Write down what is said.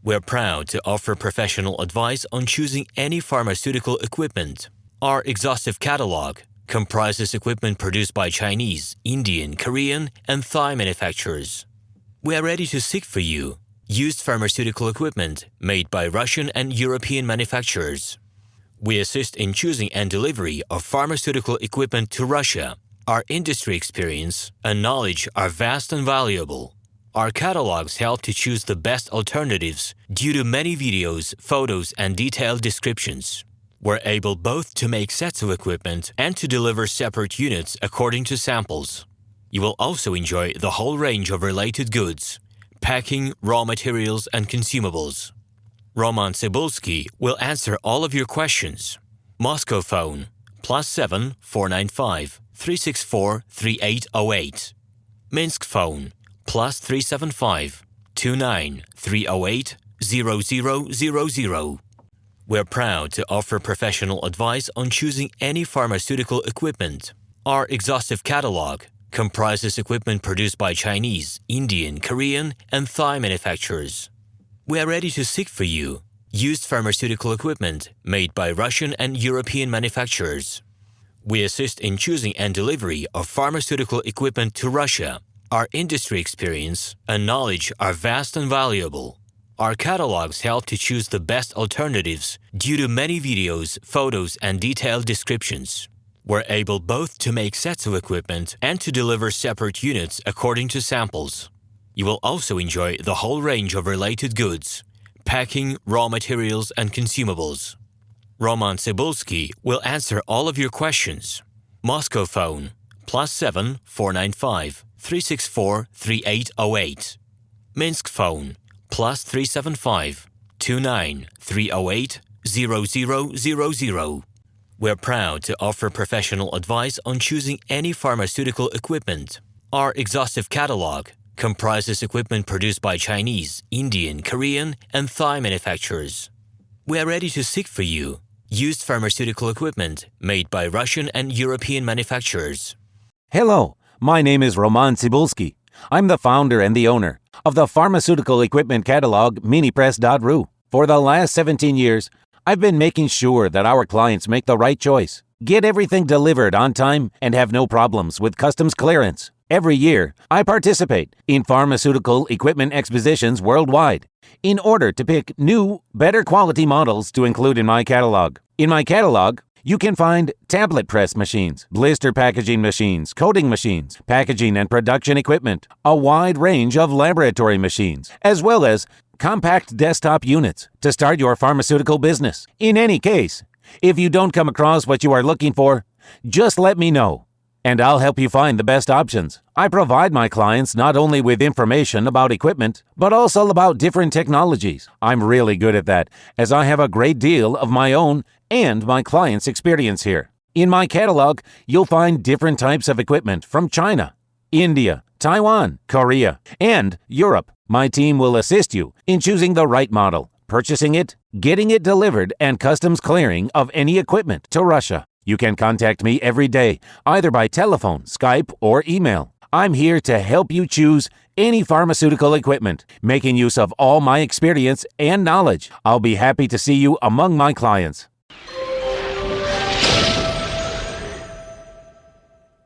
We're proud to offer professional advice on choosing any pharmaceutical equipment. Our exhaustive catalog comprises equipment produced by Chinese, Indian, Korean, and Thai manufacturers. We are ready to seek for you used pharmaceutical equipment made by Russian and European manufacturers. We assist in choosing and delivery of pharmaceutical equipment to Russia. Our industry experience and knowledge are vast and valuable. Our catalogs help to choose the best alternatives due to many videos, photos, and detailed descriptions. We're able both to make sets of equipment and to deliver separate units according to samples. You will also enjoy the whole range of related goods, packing, raw materials, and consumables. RomanTsibulsky will answer all of your questions. Moscow phone +7 495 364 3808. Minsk phone +375 29 308 0000. We're proud to offer professional advice on choosing any pharmaceutical equipment. Our exhaustive catalog comprises equipment produced by Chinese, Indian, Korean, and Thai manufacturers. We are ready to seek for you used pharmaceutical equipment made by Russian and European manufacturers. We assist in choosing and delivery of pharmaceutical equipment to Russia. Our industry experience and knowledge are vast and valuable. Our catalogs help to choose the best alternatives due to many videos, photos, and detailed descriptions. We're able both to make sets of equipment and to deliver separate units according to samples. You will also enjoy the whole range of related goods, packing, raw materials, and consumables. RomanTsibulsky will answer all of your questions. Moscow phone +7 495 364 3808. Minsk phone +375 29 308 0000. We're proud to offer professional advice on choosing any pharmaceutical equipment. Our exhaustive catalog comprises equipment produced by Chinese, Indian, Korean, and Thai manufacturers. We are ready to seek for you used pharmaceutical equipment made by Russian and European manufacturers. Hello, my name is RomanTsibulsky. I'm the founder and the owner of the pharmaceutical equipment catalog Minipress.ru. For the last 17 years, I've been making sure that our clients make the right choice, get everything delivered on time, and have no problems with customs clearance. Every year, I participate in pharmaceutical equipment expositions worldwide in order to pick new, better quality models to include in my catalog. In my catalog, you can find tablet press machines, blister packaging machines, coating machines, packaging and production equipment, a wide range of laboratory machines, as well as compact desktop units to start your pharmaceutical business. In any case, if you don't come across what you are looking for, just let me know, and I'll help you find the best options. I provide my clients not only with information about equipment, but also about different technologies. I'm really good at that, as I have a great deal of my own and my clients' experience here. In my catalog, you'll find different types of equipment from China, India, Taiwan, Korea, and Europe. My team will assist you in choosing the right model, purchasing it, getting it delivered, and customs clearing of any equipment to Russia. You can contact me every day, either by telephone, Skype, or email. I'm here to help you choose any pharmaceutical equipment, making use of all my experience and knowledge. I'll be happy to see you among my clients.